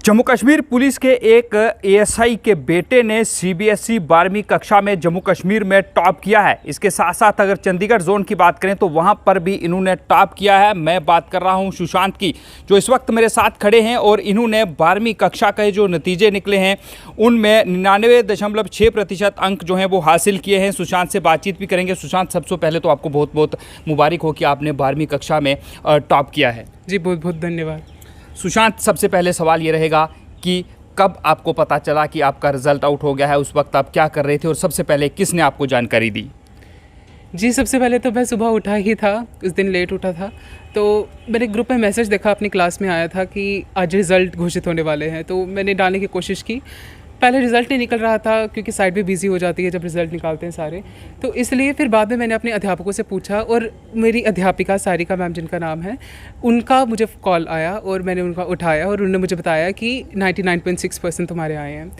Jammu Kashmir police के एक ASI के बेटे ने सीबीएसई 12वीं कक्षा में जम्मू कश्मीर में टॉप किया है। इसके साथ साथ अगर चंडीगढ़ जोन की बात करें तो वहां पर भी इन्होंने टॉप किया है। मैं बात कर रहा हूं सुशांत की, जो इस वक्त मेरे साथ खड़े हैं और इन्होंने 12वीं कक्षा के जो नतीजे निकले हैं उनमें 99.6% अंक जो हैं वो हासिल किए हैं। सुशांत से बातचीत भी करेंगे। सुशांत, सबसे पहले तो आपको बहुत बहुत मुबारक हो कि आपने 12वीं कक्षा में टॉप किया है। जी बहुत बहुत धन्यवाद। सुशांत, सबसे पहले सवाल ये रहेगा कि कब आपको पता चला कि आपका रिज़ल्ट आउट हो गया है? उस वक्त आप क्या कर रहे थे और सबसे पहले किसने आपको जानकारी दी? जी सबसे पहले तो मैं सुबह उठा ही था, उस दिन लेट उठा था, तो मैंने ग्रुप में मैसेज देखा, अपनी क्लास में आया था कि आज रिज़ल्ट घोषित होने वाले हैं, तो मैंने डालने की कोशिश की। पहले रिज़ल्ट नहीं निकल रहा था क्योंकि साइट भी बिज़ी हो जाती है जब रिज़ल्ट निकालते हैं सारे, तो इसलिए फिर बाद में मैंने अपने अध्यापकों से पूछा और मेरी अध्यापिका सारिका मैम जिनका नाम है, उनका मुझे कॉल आया और मैंने उनका उठाया और उन्होंने मुझे बताया कि 99.6% तुम्हारे आए हैं।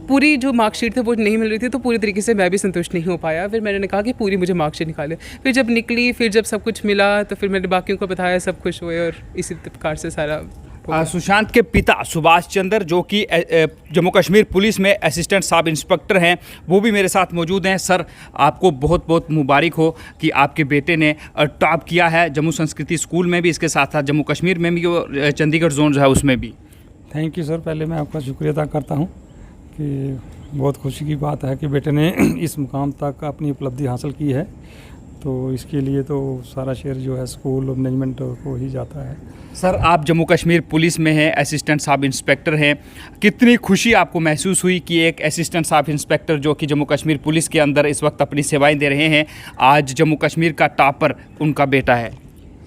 पूरी जो मार्कशीट थी वो नहीं मिल रही थी, तो पूरी तरीके से मैं भी संतुष्ट नहीं हो पाया। फिर मैंने कहा कि पूरी मुझे मार्कशीट निकाले। फिर जब निकली, फिर जब सब कुछ मिला तो फिर मैंने बाकियों को बताया, सब खुश हुए और इसी प्रकार से सारा सुशांत के पिता सुभाष चंद्र, जो कि जम्मू कश्मीर पुलिस में असिस्टेंट सब इंस्पेक्टर हैं, वो भी मेरे साथ मौजूद हैं। सर, आपको बहुत बहुत मुबारक हो कि आपके बेटे ने टॉप किया है जम्मू संस्कृति स्कूल में भी, इसके साथ साथ जम्मू कश्मीर में भी और चंडीगढ़ जोन जो है उसमें भी। Thank you sir. पहले मैं आपका शुक्रिया अदा करता हूँ कि बहुत खुशी की बात है कि बेटे ने इस मुकाम तक अपनी उपलब्धि हासिल की है, तो इसके लिए तो सारा शेयर जो है स्कूल और मैनेजमेंट को ही जाता है। सर, आप जम्मू कश्मीर पुलिस में हैं, असिस्टेंट सब इंस्पेक्टर हैं, कितनी खुशी आपको महसूस हुई कि एक असिस्टेंट सब इंस्पेक्टर जो कि जम्मू कश्मीर पुलिस के अंदर इस वक्त अपनी सेवाएं दे रहे हैं, आज जम्मू कश्मीर का टॉपर उनका बेटा है?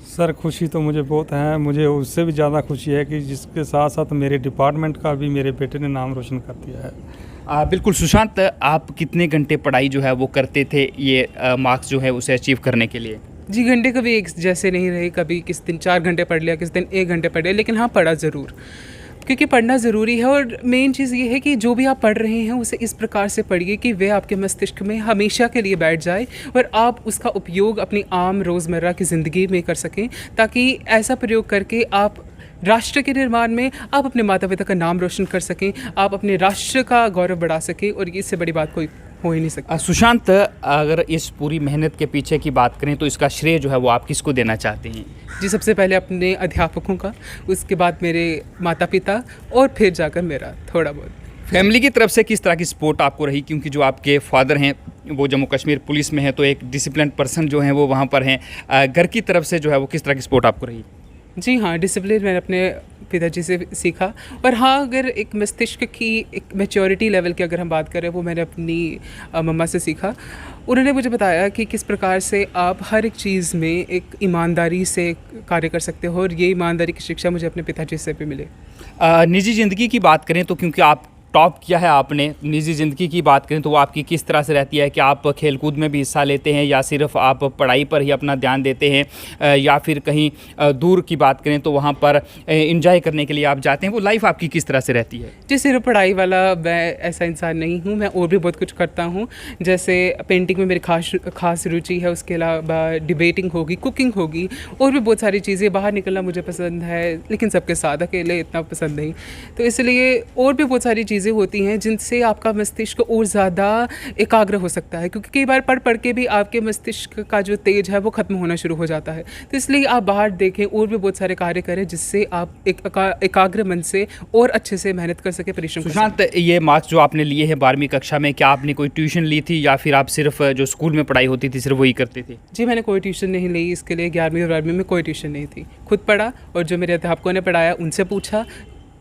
सर, खुशी तो मुझे बहुत है। मुझे उससे भी ज़्यादा खुशी है कि जिसके साथ साथ मेरे डिपार्टमेंट का भी मेरे बेटे ने नाम रोशन कर दिया है। बिल्कुल। सुशांत, आप कितने घंटे पढ़ाई जो है वो करते थे ये मार्क्स जो है उसे अचीव करने के लिए? जी घंटे कभी एक जैसे नहीं रहे, कभी किस दिन 4 घंटे पढ़ लिया, किस दिन 1 घंटे पढ़ लिया, लेकिन हाँ पढ़ा ज़रूर, क्योंकि पढ़ना ज़रूरी है। और मेन चीज़ ये है कि जो भी आप पढ़ रहे हैं उसे इस प्रकार से पढ़िए कि वह आपके मस्तिष्क में हमेशा के लिए बैठ जाए और आप उसका उपयोग अपनी आम रोज़मर्रा की ज़िंदगी में कर सकें, ताकि ऐसा प्रयोग करके आप राष्ट्र के निर्माण में आप अपने माता पिता का नाम रोशन कर सकें, आप अपने राष्ट्र का गौरव बढ़ा सकें, और इससे बड़ी बात कोई हो ही नहीं सकती। सुशांत, अगर इस पूरी मेहनत के पीछे की बात करें तो इसका श्रेय जो है वो आप किसको देना चाहते हैं? जी सबसे पहले अपने अध्यापकों का, उसके बाद मेरे माता पिता और फिर जाकर मेरा थोड़ा बहुत। फैमिली की तरफ से किस तरह की सपोर्ट आपको रही? क्योंकि जो आपके फादर हैं वो जम्मू कश्मीर पुलिस में हैं, तो एक डिसिप्लिन पर्सन जो हैं वो वहाँ पर हैं। घर की तरफ से जो है वो किस तरह की सपोर्ट आपको रही? जी हाँ, डिसिप्लिन मैंने अपने पिताजी से सीखा। और हाँ, अगर एक मस्तिष्क की एक मैच्योरिटी लेवल की अगर हम बात करें, वो मैंने अपनी मम्मा से सीखा। उन्होंने मुझे बताया कि किस प्रकार से आप हर एक चीज़ में एक ईमानदारी से कार्य कर सकते हो, और ये ईमानदारी की शिक्षा मुझे अपने पिताजी से भी मिले। निजी ज़िंदगी की बात करें तो क्योंकि आप टॉप किया है आपने, निजी ज़िंदगी की बात करें तो वो आपकी किस तरह से रहती है? कि आप खेलकूद में भी हिस्सा लेते हैं या सिर्फ आप पढ़ाई पर ही अपना ध्यान देते हैं, या फिर कहीं दूर की बात करें तो वहाँ पर एंजॉय करने के लिए आप जाते हैं? वो लाइफ आपकी किस तरह से रहती है? जी सिर्फ पढ़ाई वाला मैं ऐसा इंसान नहीं हूँ, मैं और भी बहुत कुछ करता हूँ। जैसे पेंटिंग में मेरी खास रुचि है, उसके अलावा डिबेटिंग होगी, कुकिंग होगी, और भी बहुत सारी चीज़ें। बाहर निकलना मुझे पसंद है, लेकिन सबके साथ, अकेले इतना पसंद नहीं। तो इसलिए और भी बहुत सारी चीज़ें होती हैं जिनसे आपका मस्तिष्क और ज़्यादा एकाग्र हो सकता है, क्योंकि कई बार पढ़ के भी आपके मस्तिष्क का जो तेज है वो ख़त्म होना शुरू हो जाता है। तो इसलिए आप बाहर देखें और भी बहुत सारे कार्य करें जिससे आप एक एकाग्र मन से और अच्छे से मेहनत कर सके, परिश्रम कर सके। सुशांत, ये मार्क्स जो आपने लिए हैं 12वीं कक्षा में, क्या आपने कोई ट्यूशन ली थी या फिर आप सिर्फ जो स्कूल में पढ़ाई होती थी सिर्फ वही करते थे? जी मैंने कोई ट्यूशन नहीं ली इसके लिए। 11वीं और 12वीं में कोई ट्यूशन नहीं थी, खुद पढ़ा, और जो मेरे अध्यापकों ने पढ़ाया उनसे पूछा।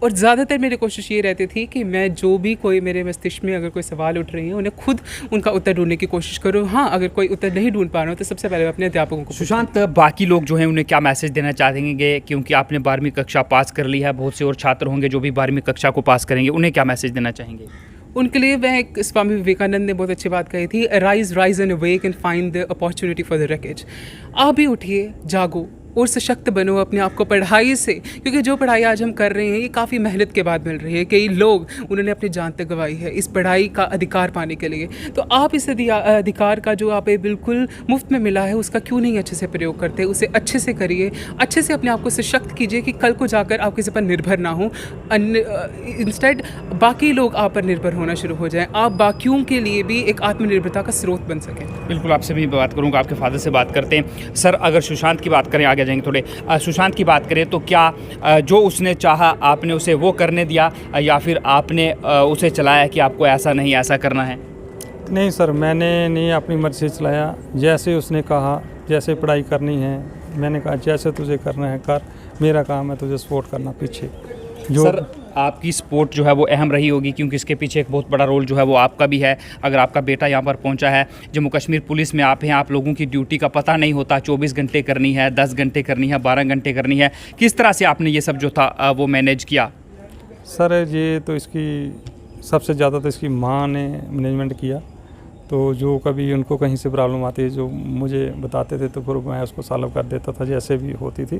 और ज़्यादातर मेरी कोशिश ये रहती थी कि मैं जो भी कोई मेरे मस्तिष्क में अगर कोई सवाल उठ रहे हैं उन्हें खुद उनका उत्तर ढूंढने की कोशिश करूँ। हाँ, अगर कोई उत्तर नहीं ढूंढ पा रहा हूँ तो सबसे पहले मैं अपने अध्यापकों को। सुशांत, बाकी लोग जो हैं उन्हें क्या मैसेज देना चाहेंगे? क्योंकि आपने 12वीं कक्षा पास कर ली है, बहुत से और छात्र होंगे जो भी 12वीं कक्षा को पास करेंगे, उन्हें क्या मैसेज देना चाहेंगे? उनके लिए वह स्वामी विवेकानंद ने बहुत अच्छी बात कही थी, rise and awake and find the opportunity for the wreckage. आप भी उठिए, जागो, और सशक्त बनो अपने आप को पढ़ाई से, क्योंकि जो पढ़ाई आज हम कर रहे हैं ये काफ़ी मेहनत के बाद मिल रही है। कई लोग उन्होंने अपनी जान तक गंवाई है इस पढ़ाई का अधिकार पाने के लिए। तो आप इस अधिकार का जो आप बिल्कुल मुफ्त में मिला है उसका क्यों नहीं अच्छे से प्रयोग करते? उसे अच्छे से करिए, अच्छे से अपने आप को सशक्त कीजिए कि कल को जाकर आप किसी पर निर्भर ना हो, इंस्टेड बाकी लोग आप पर निर्भर होना शुरू हो जाएं, आप बाकियों के लिए भी एक आत्मनिर्भरता का स्रोत बन सकें। बिल्कुल, आपसे भी बात करूंगा, आपके फादर से बात करते हैं। सर, अगर सुशांत की बात करें, आगे जाएंगे थोड़े, सुशांत की बात करें तो क्या जो उसने चाहा आपने उसे वो करने दिया या फिर आपने उसे चलाया कि आपको ऐसा नहीं ऐसा करना है? नहीं सर, मैंने नहीं अपनी मर्ज़ी से चलाया। जैसे उसने कहा, जैसे पढ़ाई करनी है, मैंने कहा जैसे तुझे करना है कर, मेरा काम है तुझे सपोर्ट करना पीछे। जो सर, आपकी सपोर्ट जो है वो अहम रही होगी क्योंकि इसके पीछे एक बहुत बड़ा रोल जो है वो आपका भी है। अगर आपका बेटा यहाँ पर पहुँचा है, जम्मू कश्मीर पुलिस में आप हैं, आप लोगों की ड्यूटी का पता नहीं होता, 24 घंटे करनी है, 10 घंटे करनी है, 12 घंटे करनी है, किस तरह से आपने ये सब जो था वो मैनेज किया? सर ये तो इसकी सबसे ज़्यादा तो इसकी माँ ने मैनेजमेंट किया। तो जो कभी उनको कहीं से प्रॉब्लम आती है जो मुझे बताते थे तो फिर मैं उसको सॉल्व कर देता था जैसे भी होती थी,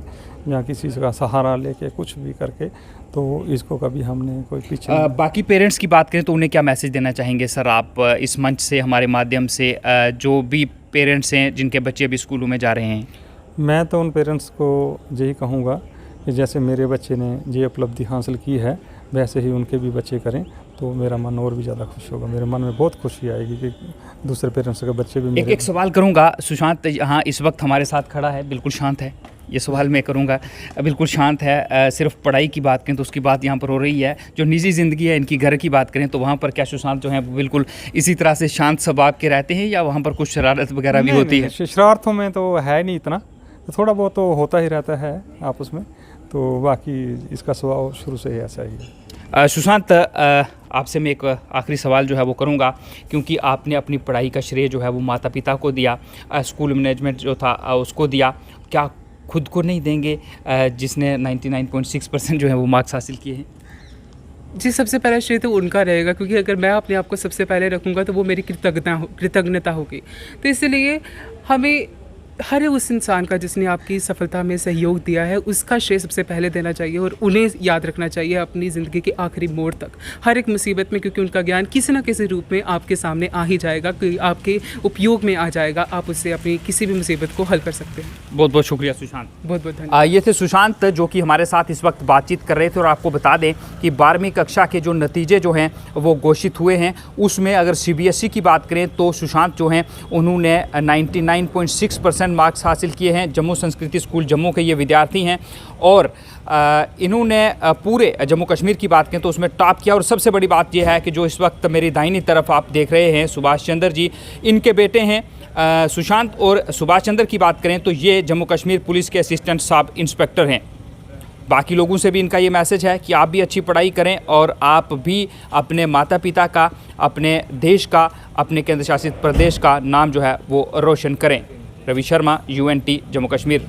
या किसी का सहारा लेके कुछ भी करके। तो इसको कभी हमने कोई पीछे बाकी पेरेंट्स की बात करें तो उन्हें क्या मैसेज देना चाहेंगे सर आप इस मंच से, हमारे माध्यम से, जो भी पेरेंट्स हैं जिनके बच्चे अभी स्कूलों में जा रहे हैं? मैं तो उन पेरेंट्स को यही कहूँगा कि जैसे मेरे बच्चे ने ये उपलब्धि हासिल की है वैसे ही उनके भी बच्चे करें तो मेरा मन और भी ज़्यादा खुश होगा। मेरे मन में बहुत खुशी आएगी कि दूसरे पेरेंट्स के बच्चे भी मेरे एक सवाल करूंगा, सुशांत यहाँ इस वक्त हमारे साथ खड़ा है, बिल्कुल शांत है, ये सवाल मैं करूंगा, बिल्कुल शांत है। सिर्फ पढ़ाई की बात करें तो उसकी बात यहाँ पर हो रही है, जो निजी ज़िंदगी है इनकी घर की बात करें तो वहाँ पर क्या सुशांत जो है वो बिल्कुल इसी तरह से शांत स्वभाव के रहते हैं या वहाँ पर कुछ शरारत वगैरह भी होती है? शरारतों में तो है नहीं इतना, तो थोड़ा बहुत तो होता ही रहता है आपस में, तो बाकी इसका स्वभाव शुरू से ही ऐसा ही है। सुशांत, आपसे मैं एक आखिरी सवाल जो है वो करूंगा क्योंकि आपने अपनी पढ़ाई का श्रेय जो है वो माता पिता को दिया, स्कूल मैनेजमेंट जो था उसको दिया, क्या खुद को नहीं देंगे जिसने 99.6% जो है वो मार्क्स हासिल किए हैं? जी, सबसे पहला श्रेय तो उनका रहेगा, क्योंकि अगर मैं अपने आप को सबसे पहले रखूँगा तो वो मेरी कृतज्ञता होगी। तो इसलिए हमें हर उस इंसान का जिसने आपकी सफलता में सहयोग दिया है उसका श्रेय सबसे पहले देना चाहिए और उन्हें याद रखना चाहिए अपनी ज़िंदगी के आखिरी मोड़ तक, हर एक मुसीबत में, क्योंकि उनका ज्ञान किसी न किसी रूप में आपके सामने आ ही जाएगा, कि आपके उपयोग में आ जाएगा, आप उससे अपनी किसी भी मुसीबत को हल कर सकते हैं। बहुत बहुत शुक्रिया सुशांत। बहुत बहुत धन्यवाद। ये थे सुशांत जो कि हमारे साथ इस वक्त बातचीत कर रहे थे। और आपको बता दें कि 12वीं कक्षा के जो नतीजे जो हैं वो घोषित हुए हैं, उसमें अगर CBSE की बात करें तो सुशांत जो हैं उन्होंने 99.6% मार्क्स हासिल किए हैं। जम्मू संस्कृति स्कूल जम्मू के ये विद्यार्थी हैं और इन्होंने पूरे जम्मू कश्मीर की बात करें तो उसमें टॉप किया। और सबसे बड़ी बात यह है कि जो इस वक्त मेरी दाहिनी तरफ आप देख रहे हैं सुभाष चंद्र जी, इनके बेटे हैं सुशांत। और सुभाष चंद्र की बात करें तो ये जम्मू कश्मीर पुलिस के असिस्टेंट सब इंस्पेक्टर हैं। बाकी लोगों से भी इनका ये मैसेज है कि आप भी अच्छी पढ़ाई करें और आप भी अपने माता पिता का, अपने देश का, अपने केंद्र शासित प्रदेश का नाम जो है वो रोशन करें। रवि शर्मा, UNT, जम्मू कश्मीर।